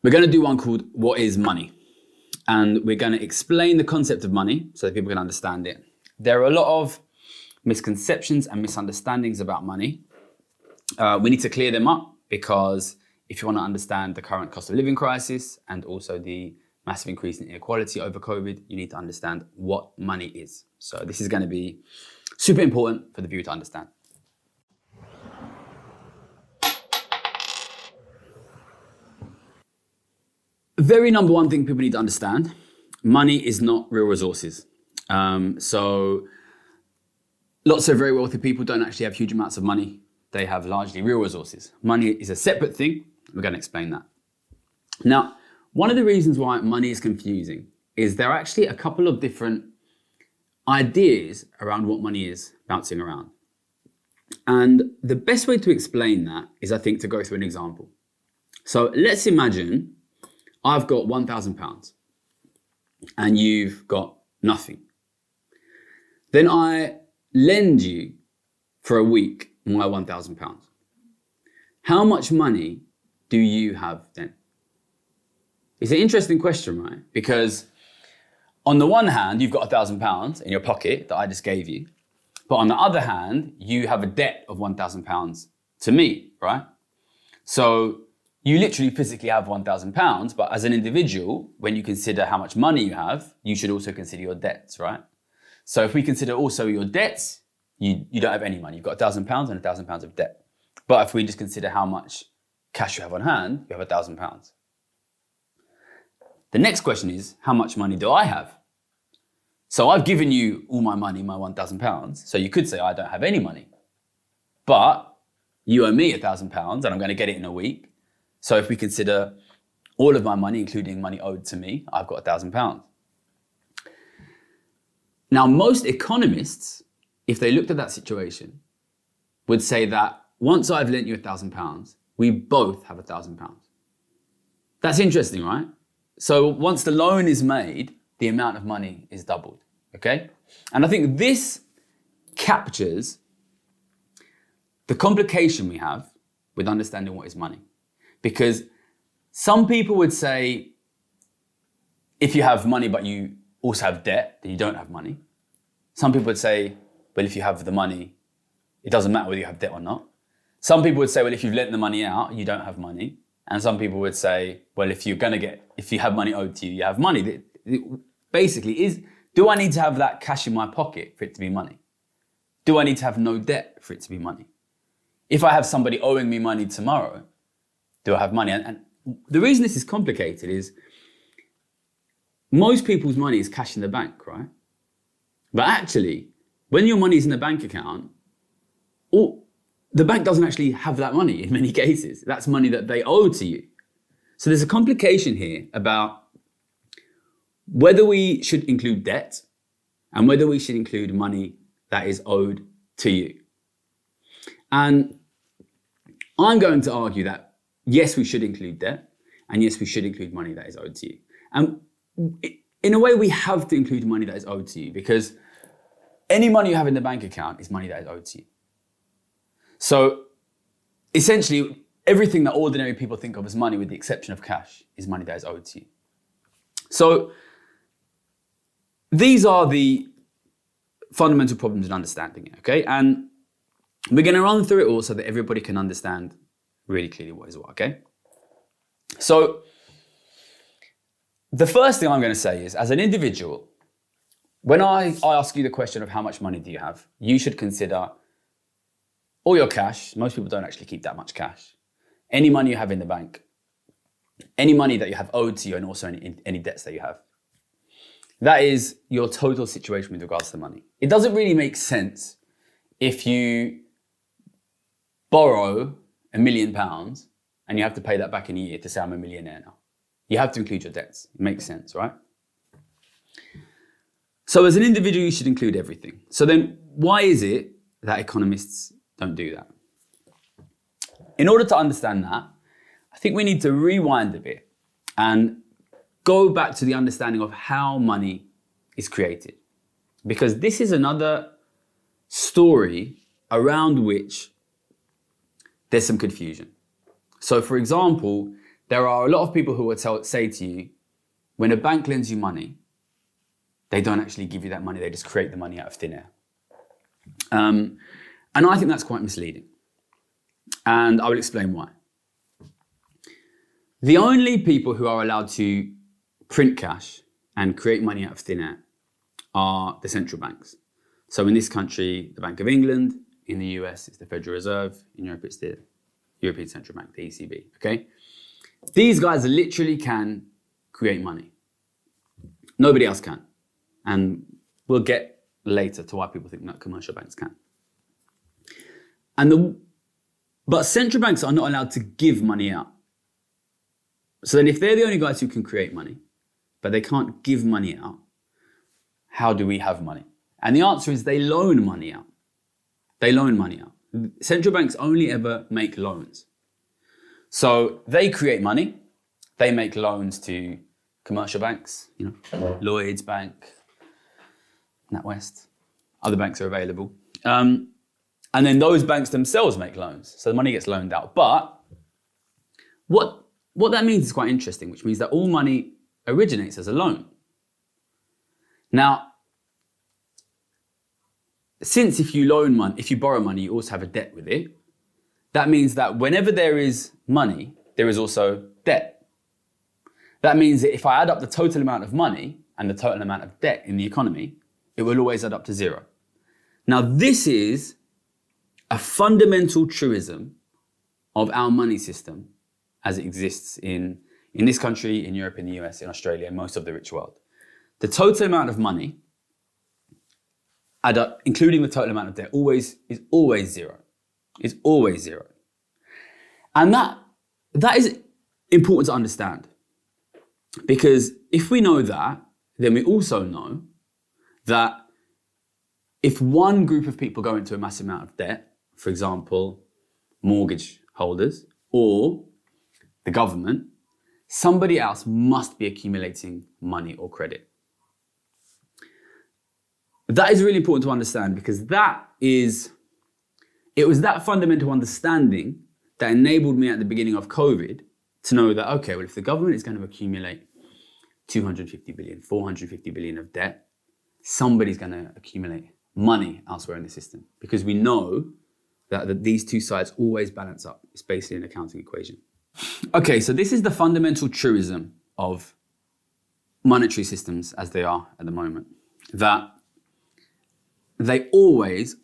We're going to do one called What is Money? And we're going to explain the concept of money so that people can understand it. There are a lot of misconceptions and misunderstandings about money. We need to clear them up because if you want to understand the current cost of living crisis and also the massive increase in inequality over COVID, you need to understand what money is. So this is going to be super important for the viewer to understand. Very number one thing people need to understand, money is not real resources. So lots of very wealthy people don't actually have huge amounts of money. They have largely real resources. Money is a separate thing. We're going to explain that. Now, one of the reasons why money is confusing is there are actually a couple of different ideas around what money is bouncing around. And the best way to explain that is, I think, to go through an example. So let's imagine I've got £1,000 and you've got nothing. Then I lend you for a week my £1,000. How much money do you have then? It's an interesting question, right? Because on the one hand, you've got £1,000 in your pocket that I just gave you. But on the other hand, you have a debt of £1,000 to me, right? So you literally physically have £1,000, but as an individual, when you consider how much money you have, you should also consider your debts, right? So if we consider also your debts, you don't have any money. You've got £1,000 and £1,000 of debt. But if we just consider how much cash you have on hand, you have £1,000. The next question is, how much money do I have? So I've given you all my money, my £1,000. So you could say I don't have any money, but you owe me £1,000 and I'm going to get it in a week. So if we consider all of my money, including money owed to me, I've got £1,000. Now, most economists, if they looked at that situation, would say that once I've lent you £1,000, we both have £1,000. That's interesting, right? So once the loan is made, the amount of money is doubled, okay? And I think this captures the complication we have with understanding what is money. Because some people would say, if you have money but you also have debt, then you don't have money. Some people would say, well, if you have the money, it doesn't matter whether you have debt or not. Some people would say, well, if you've lent the money out, you don't have money. And some people would say, well, if you have money owed to you, you have money. Basically, do I need to have that cash in my pocket for it to be money? Do I need to have no debt for it to be money? If I have somebody owing me money tomorrow, do I have money? And the reason this is complicated is most people's money is cash in the bank, right? But actually, when your money is in the bank account, the bank doesn't actually have that money in many cases. That's money that they owe to you. So there's a complication here about whether we should include debt and whether we should include money that is owed to you. And I'm going to argue that yes, we should include debt, and yes, we should include money that is owed to you. And in a way, we have to include money that is owed to you because any money you have in the bank account is money that is owed to you. So essentially, everything that ordinary people think of as money, with the exception of cash, is money that is owed to you. So these are the fundamental problems in understanding it, okay? And we're going to run through it all so that everybody can understand really clearly what is what, okay? So the first thing I'm going to say is, as an individual, when I ask you the question of how much money do you have, you should consider all your cash. Most people don't actually keep that much cash. Any money you have in the bank, any money that you have owed to you, and also any debts that you have. That is your total situation with regards to money. It doesn't really make sense if you borrow £1 million and you have to pay that back in a year to say I'm a millionaire now. You have to include your debts. It makes sense, right? So as an individual, you should include everything. So then why is it that economists don't do that? In order to understand that, I think we need to rewind a bit and go back to the understanding of how money is created. Because this is another story around which there's some confusion. So for example, there are a lot of people who will say to you, when a bank lends you money, they don't actually give you that money, they just create the money out of thin air. And I think that's quite misleading. And I will explain why. The only people who are allowed to print cash and create money out of thin air are the central banks. So in this country, the Bank of England. In the US, it's the Federal Reserve. In Europe, it's the European Central Bank, the ECB, okay? These guys literally can create money. Nobody else can. And we'll get later to why people think that commercial banks can. But central banks are not allowed to give money out. So then if they're the only guys who can create money, but they can't give money out, how do we have money? And the answer is they loan money out. They loan money out. Central banks only ever make loans. So they create money. They make loans to commercial banks, Lloyds Bank, NatWest. Other banks are available. And then those banks themselves make loans. So the money gets loaned out. But what that means is quite interesting, which means that all money originates as a loan. Now, since if you borrow money, you also have a debt with it. That means that whenever there is money, there is also debt. That means that if I add up the total amount of money and the total amount of debt in the economy, it will always add up to zero. Now, this is a fundamental truism of our money system as it exists in this country, in Europe, in the US, in Australia, and most of the rich world. The total amount of money add up, including the total amount of debt, is always zero. It's always zero. And that is important to understand. Because if we know that, then we also know that if one group of people go into a massive amount of debt, for example, mortgage holders or the government, somebody else must be accumulating money or credit. That is really important to understand because it was that fundamental understanding that enabled me at the beginning of COVID to know that, okay, well, if the government is going to accumulate 250 billion, 450 billion of debt, somebody's going to accumulate money elsewhere in the system because we know that these two sides always balance up. It's basically an accounting equation. Okay, so this is the fundamental truism of monetary systems as they are at the moment, that they always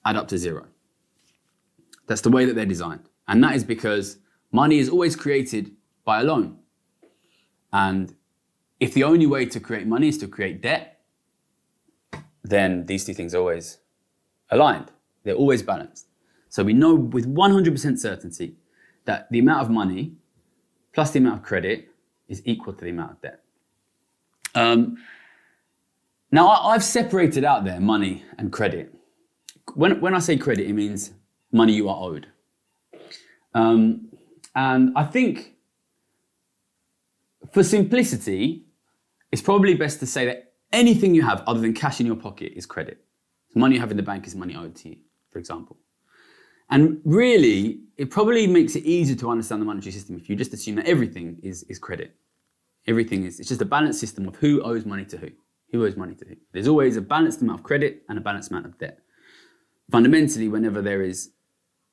add up to zero. That's the way that they're designed. And that is because money is always created by a loan. And if the only way to create money is to create debt, then these two things are always aligned. They're always balanced. So we know with 100% certainty that the amount of money plus the amount of credit is equal to the amount of debt. Now, I've separated out there money and credit. When I say credit, it means money you are owed. And I think for simplicity, it's probably best to say that anything you have other than cash in your pocket is credit. The money you have in the bank is money owed to you, for example. And really, it probably makes it easier to understand the monetary system if you just assume that everything is credit. It's just a balanced system of who owes money to who. Who owes money to who? There's always a balanced amount of credit and a balanced amount of debt. Fundamentally, whenever there is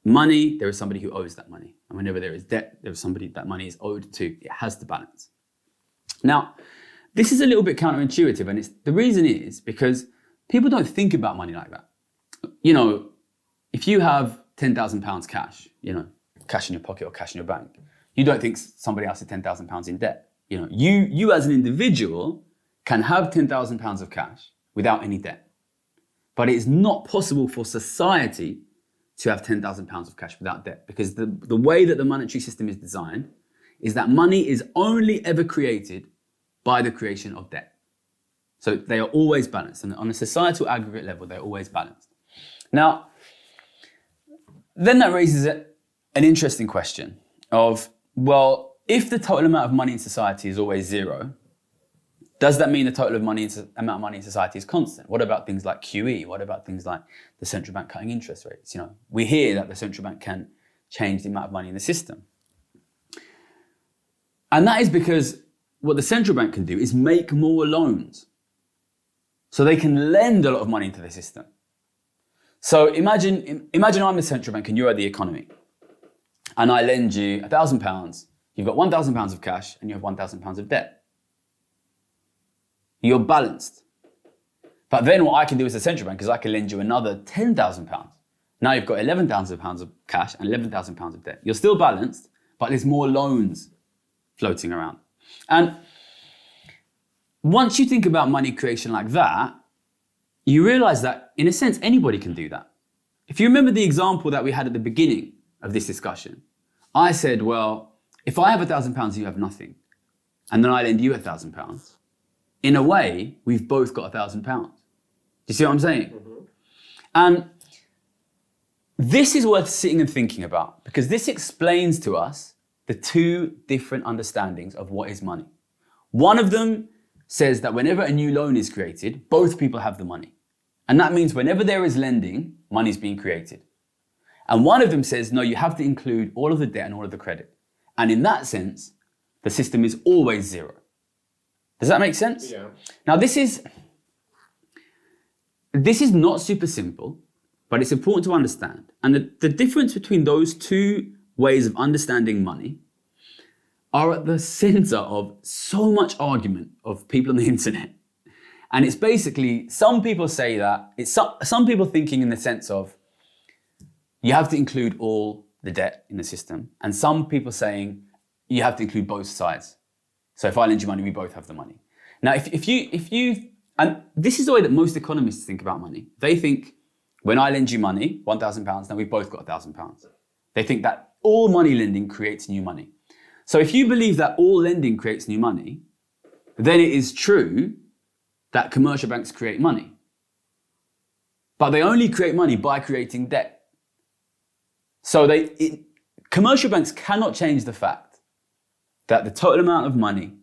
money, there is somebody who owes that money. And whenever there is debt, there is somebody that money is owed to. It has to balance. Now, this is a little bit counterintuitive, and the reason is because people don't think about money like that. If you have £10,000 cash, cash in your pocket or cash in your bank, you don't think somebody else has £10,000 in debt. You as an individual can have £10,000 of cash without any debt. But it is not possible for society to have £10,000 of cash without debt because the way that the monetary system is designed is that money is only ever created by the creation of debt. So they are always balanced, and on a societal aggregate level, they're always balanced. Now, then that raises an interesting question of, well, if the total amount of money in society is always zero, does that mean the total amount of money in society is constant? What about things like QE? What about things like the central bank cutting interest rates? We hear that the central bank can change the amount of money in the system. And that is because what the central bank can do is make more loans. So they can lend a lot of money into the system. So imagine I'm the central bank and you are the economy. And I lend you £1,000. You've got £1,000 of cash and you have £1,000 of debt. You're balanced. But then what I can do as a central bank is I can lend you another £10,000. Now you've got £11,000 of cash and £11,000 of debt. You're still balanced, but there's more loans floating around. And once you think about money creation like that, you realize that in a sense, anybody can do that. If you remember the example that we had at the beginning of this discussion, I said, well, if I have £1,000, you have nothing. And then I lend you £1,000. In a way, we've both got £1,000. Do you see what I'm saying? Mm-hmm. And this is worth sitting and thinking about because this explains to us the two different understandings of what is money. One of them says that whenever a new loan is created, both people have the money. And that means whenever there is lending, money is being created. And one of them says, no, you have to include all of the debt and all of the credit. And in that sense, the system is always zero. Does that make sense? Yeah. Now this is not super simple, but it's important to understand. And the difference between those two ways of understanding money are at the center of so much argument of people on the internet. And it's basically, some people say that, it's some people thinking in the sense of, you have to include all the debt in the system. And some people saying, you have to include both sides. So if I lend you money, we both have the money. Now, if you, and this is the way that most economists think about money. They think, when I lend you money, £1,000, now we've both got £1,000. They think that all money lending creates new money. So if you believe that all lending creates new money, then it is true that commercial banks create money. But they only create money by creating debt. So commercial banks cannot change the fact that the total amount of money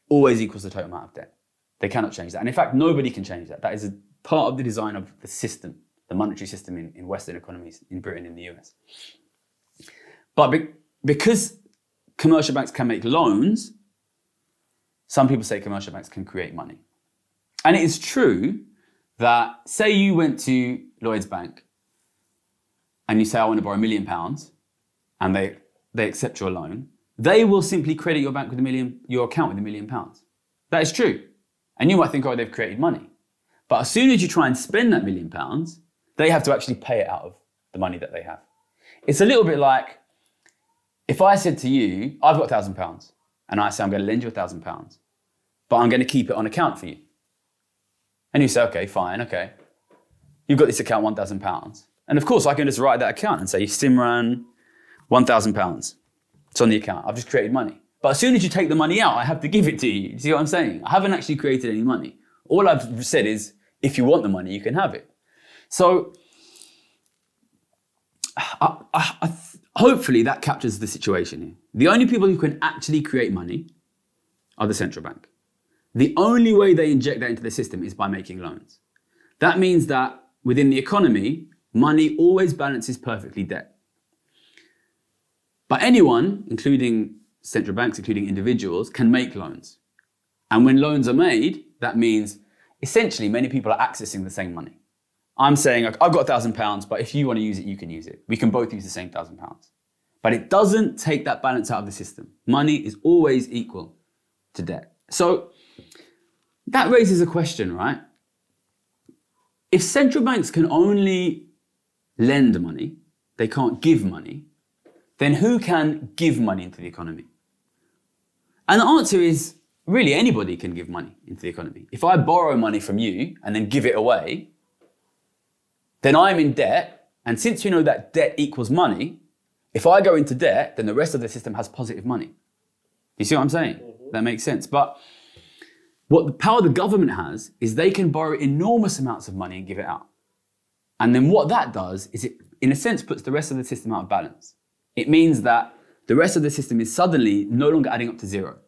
always equals the total amount of debt. They cannot change that. And in fact, nobody can change that. That is a part of the design of the system, the monetary system in Western economies, in Britain, in the US. But because commercial banks can make loans, some people say commercial banks can create money. And it is true that, say you went to Lloyds Bank and you say, I want to borrow £1 million, and they accept your loan, they will simply credit your bank with your account with £1 million. That is true. And you might think, oh, they've created money. But as soon as you try and spend that £1 million, they have to actually pay it out of the money that they have. It's a little bit like, if I said to you, I've got £1,000, and I say, I'm going to lend you £1,000, but I'm going to keep it on account for you. And you say, okay, fine, okay. You've got this account, £1,000. And of course, I can just write that account and say, Simran, £1,000. It's on the account. I've just created money. But as soon as you take the money out, I have to give it to you. You see what I'm saying? I haven't actually created any money. All I've said is, if you want the money, you can have it. So hopefully that captures the situation here. The only people who can actually create money are the central bank. The only way they inject that into the system is by making loans. That means that within the economy, money always balances perfectly debt. But anyone, including central banks, including individuals, can make loans. And when loans are made, that means essentially many people are accessing the same money. I'm saying, I've got £1,000, but if you want to use it, you can use it. We can both use the same £1,000. But it doesn't take that balance out of the system. Money is always equal to debt. So that raises a question, right? If central banks can only lend money, they can't give money, then who can give money into the economy? And the answer is, really anybody can give money into the economy. If I borrow money from you and then give it away, then I'm in debt. And since you know that debt equals money, if I go into debt, then the rest of the system has positive money. You see what I'm saying? Mm-hmm. That makes sense. But what the power the government has is they can borrow enormous amounts of money and give it out. And then what that does is it, in a sense, puts the rest of the system out of balance. It means that the rest of the system is suddenly no longer adding up to zero.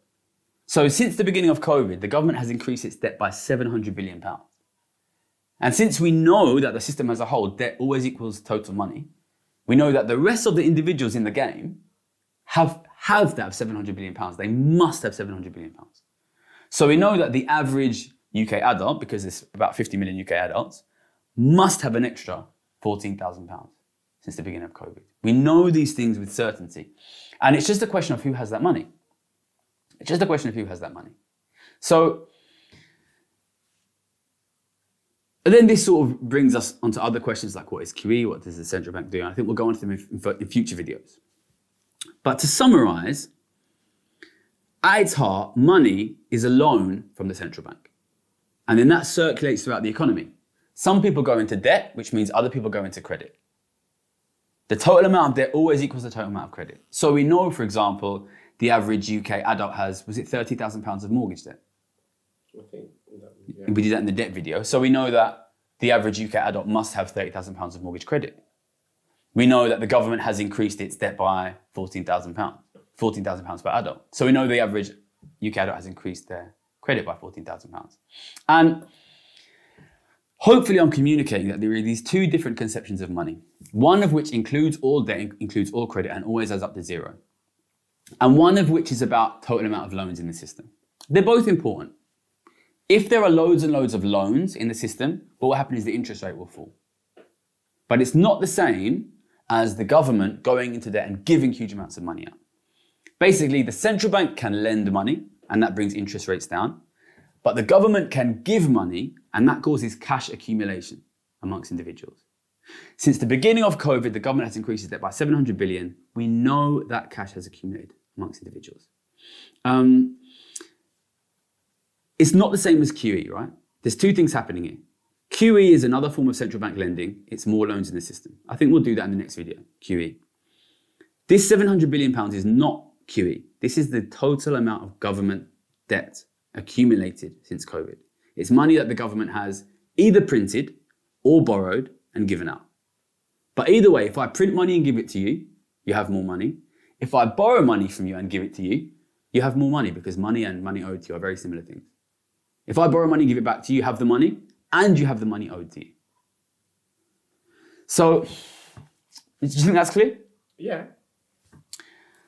So since the beginning of COVID, the government has increased its debt by £700 billion. And since we know that the system as a whole, debt always equals total money, we know that the rest of the individuals in the game have have to have 700 billion pounds. They must have 700 billion pounds. So we know that the average UK adult, because there's about 50 million UK adults, must have an extra 14,000 pounds since the beginning of COVID. We know these things with certainty. And it's just a question of who has that money. It's just a question of who has that money. So, and then this sort of brings us onto other questions like what is QE, what does the central bank do? And I think we'll go into them in future videos. But to summarize, at its heart, money is a loan from the central bank. And then that circulates throughout the economy. Some people go into debt, which means other people go into credit. The total amount of debt always equals the total amount of credit. So we know, for example, the average UK adult has, was it £30,000 of mortgage debt? I think yeah. We did that in the debt video. So we know that the average UK adult must have £30,000 of mortgage credit. We know that the government has increased its debt by £14,000 per adult. So we know the average UK adult has increased their credit by £14,000. And hopefully I'm communicating that there are these two different conceptions of money. One of which includes all debt, includes all credit, and always adds up to zero. And one of which is about total amount of loans in the system. They're both important. If there are loads and loads of loans in the system, what will happen is the interest rate will fall. But it's not the same as the government going into debt and giving huge amounts of money out. Basically, the central bank can lend money, and that brings interest rates down. But the government can give money, and that causes cash accumulation amongst individuals. Since the beginning of COVID, the government has increased its debt by 700 billion. We know that cash has accumulated amongst individuals. It's not the same as QE, right? There's two things happening here. QE is another form of central bank lending. It's more loans in the system. I think we'll do that in the next video, QE. This 700 billion pounds is not QE. This is the total amount of government debt accumulated since COVID. It's money that the government has either printed or borrowed and given out. But either way, if I print money and give it to you, you have more money. If I borrow money from you and give it to you, you have more money, because money and money owed to you are very similar things. If I borrow money and give it back to you, you have the money and you have the money owed to you. So, do you think that's clear? Yeah.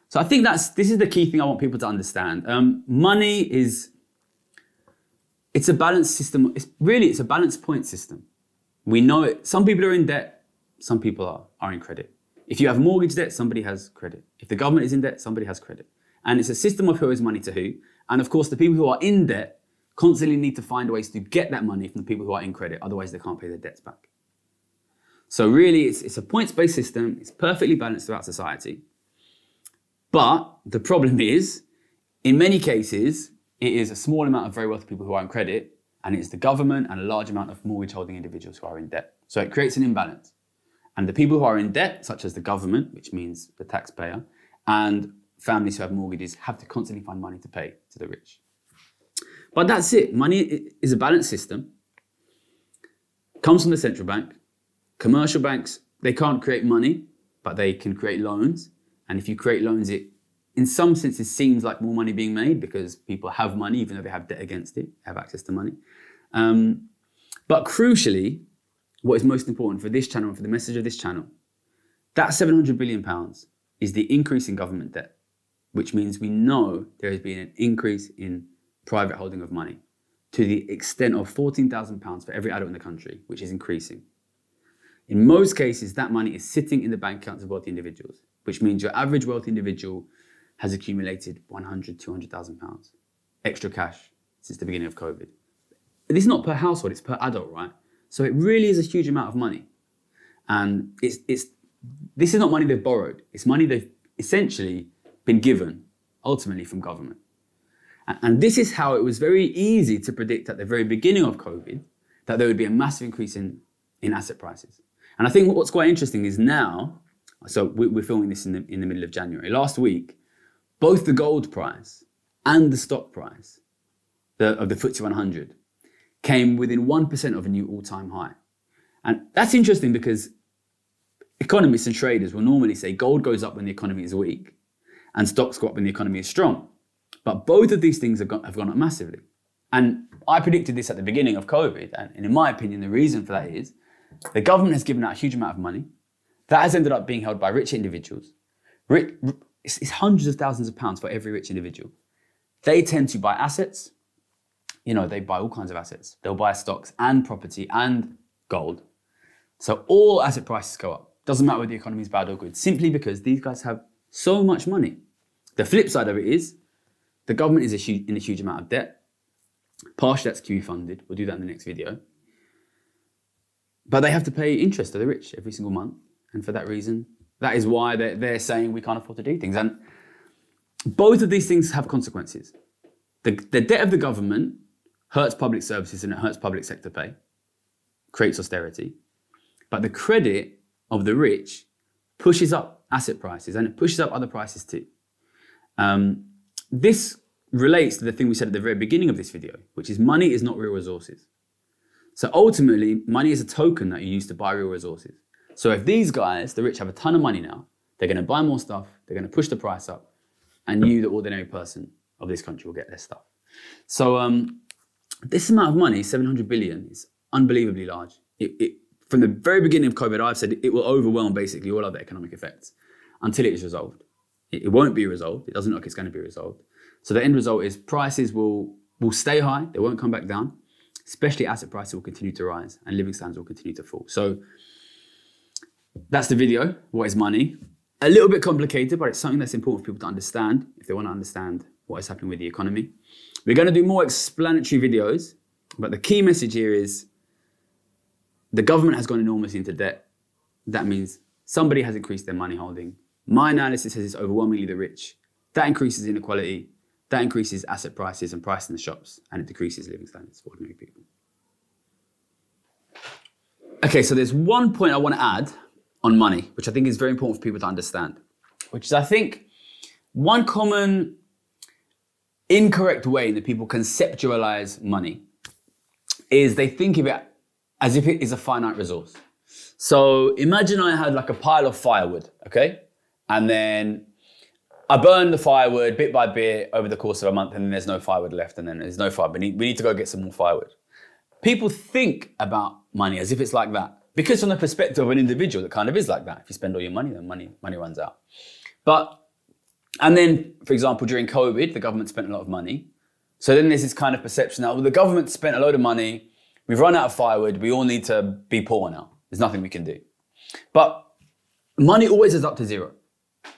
So I think this is the key thing I want people to understand. Money it's a balanced system. It's a balanced point system. We know it. Some people are in debt, some people are in credit. If you have mortgage debt, somebody has credit. If the government is in debt, somebody has credit. And it's a system of who owes money to who. And of course, the people who are in debt constantly need to find ways to get that money from the people who are in credit. Otherwise, they can't pay their debts back. So really, it's a points-based system. It's perfectly balanced throughout society. But the problem is, in many cases, it is a small amount of very wealthy people who are in credit, and it's the government and a large amount of mortgage-holding individuals who are in debt. So it creates an imbalance. And the people who are in debt, such as the government, which means the taxpayer, and families who have mortgages, have to constantly find money to pay to the rich. But that's it. Money is a balanced system. Comes from the central bank. Commercial banks, they can't create money, but they can create loans. And if you create loans, it, in some senses, seems like more money being made because people have money, even though they have debt against it, have access to money. But crucially, what is most important for this channel and for the message of this channel, that £700 billion is the increase in government debt, which means we know there has been an increase in private holding of money to the extent of £14,000 for every adult in the country, which is increasing. In most cases, that money is sitting in the bank accounts of wealthy individuals, which means your average wealthy individual has accumulated £100,000, £200,000 extra cash since the beginning of COVID. This is not per household, it's per adult, right? So it really is a huge amount of money. And this is not money they've borrowed. It's money they've essentially been given, ultimately, from government. And this is how it was very easy to predict at the very beginning of COVID that there would be a massive increase in asset prices. And I think what's quite interesting is now, so we're filming this in the middle of January. Last week, both the gold price and the stock price of the FTSE 100 came within 1% of a new all-time high. And that's interesting because economists and traders will normally say gold goes up when the economy is weak and stocks go up when the economy is strong. But both of these things have gone up massively. And I predicted this at the beginning of COVID. And in my opinion, the reason for that is the government has given out a huge amount of money. That has ended up being held by rich individuals. it's hundreds of thousands of pounds for every rich individual. They tend to buy assets. They buy all kinds of assets. They'll buy stocks and property and gold. So all asset prices go up. Doesn't matter whether the economy is bad or good, simply because these guys have so much money. The flip side of it is the government is in a huge amount of debt. Partially that's QE funded. We'll do that in the next video. But they have to pay interest to the rich every single month. And for that reason, that is why they're saying we can't afford to do things. And both of these things have consequences. The debt of the government hurts public services and it hurts public sector pay, creates austerity. But the credit of the rich pushes up asset prices and it pushes up other prices too. This relates to the thing we said at the very beginning of this video, which is money is not real resources. So ultimately, money is a token that you use to buy real resources. So if these guys, the rich, have a ton of money now, they're going to buy more stuff, they're going to push the price up, and you, the ordinary person of this country, will get less stuff. So this amount of money, 700 billion, is unbelievably large. From the very beginning of COVID, I've said it will overwhelm basically all other economic effects until it is resolved. It won't be resolved. It doesn't look like it's going to be resolved. So the end result is prices will stay high. They won't come back down. Especially asset prices will continue to rise and living standards will continue to fall. So that's the video. What is money? A little bit complicated, but it's something that's important for people to understand if they want to understand what is happening with the economy. We're going to do more explanatory videos, but the key message here is the government has gone enormously into debt. That means somebody has increased their money holding. My analysis says it's overwhelmingly the rich. That increases inequality. That increases asset prices and price in the shops, and it decreases living standards for ordinary people. Okay, so there's one point I want to add on money, which I think is very important for people to understand, which is I think one common incorrect way that people conceptualize money is they think of it as if it is a finite resource. So imagine I had like a pile of firewood, okay? And then I burn the firewood bit by bit over the course of a month, and then there's no firewood left, and then there's no fire. We need to go get some more firewood. People think about money as if it's like that, because from the perspective of an individual, it kind of is like that. If you spend all your money, then money runs out. And then, for example, during COVID, the government spent a lot of money. So then there's this kind of perception that, well, the government spent a load of money, we've run out of firewood, we all need to be poor now. There's nothing we can do. But money always is up to zero.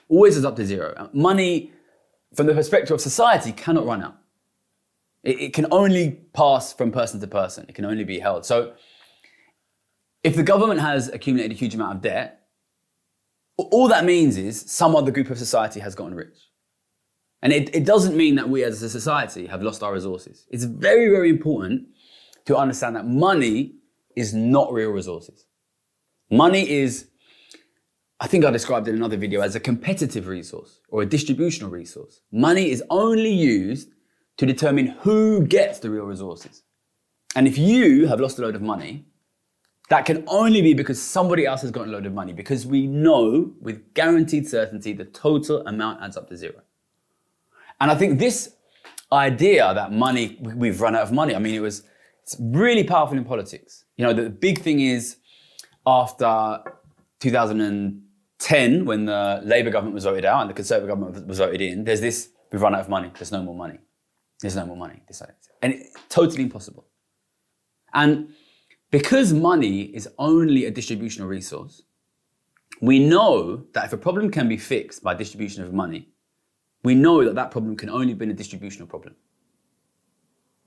Always is up to zero. Money, from the perspective of society, cannot run out. It can only pass from person to person. It can only be held. So if the government has accumulated a huge amount of debt, all that means is some other group of society has gotten rich. And it doesn't mean that we as a society have lost our resources. It's very, very important to understand that money is not real resources. Money is, I think I described in another video, as a competitive resource or a distributional resource. Money is only used to determine who gets the real resources. And if you have lost a load of money, that can only be because somebody else has gotten a load of money, because we know with guaranteed certainty the total amount adds up to zero. And I think this idea that money, we've run out of money, I mean, it's really powerful in politics. You know, the big thing is after 2010, when the Labour government was voted out and the Conservative government was voted in, there's this, we've run out of money, there's no more money. There's no more money. And it's totally impossible. And because money is only a distributional resource, we know that if a problem can be fixed by distribution of money, we know that that problem can only be a distributional problem.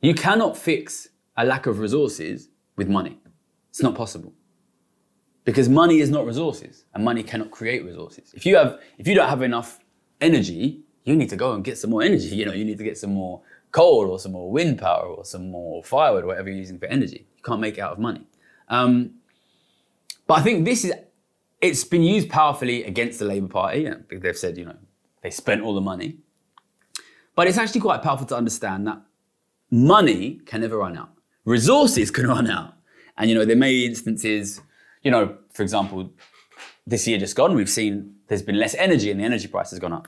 You cannot fix a lack of resources with money. It's not possible. Because money is not resources, and money cannot create resources. If you don't have enough energy, you need to go and get some more energy. You know, you need to get some more coal or some more wind power or some more firewood, or whatever you're using for energy. You can't make it out of money. But I think it's been used powerfully against the Labour Party. They've said, you know, they spent all the money. But it's actually quite powerful to understand that money can never run out. Resources can run out. And, you know, there may be instances, you know, for example, this year just gone, we've seen there's been less energy and the energy price has gone up.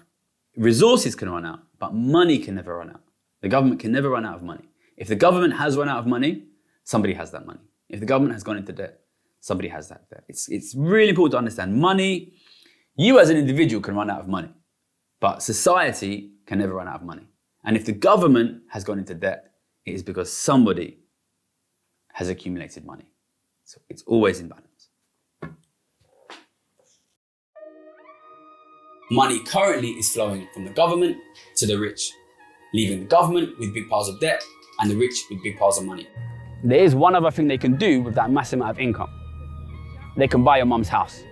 Resources can run out, but money can never run out. The government can never run out of money. If the government has run out of money, somebody has that money. If the government has gone into debt, somebody has that debt. It's really important to understand money. You as an individual can run out of money. But society can never run out of money. And if the government has gone into debt, it is because somebody has accumulated money. So it's always in balance. Money currently is flowing from the government to the rich, leaving the government with big piles of debt and the rich with big piles of money. There is one other thing they can do with that massive amount of income. They can buy your mum's house.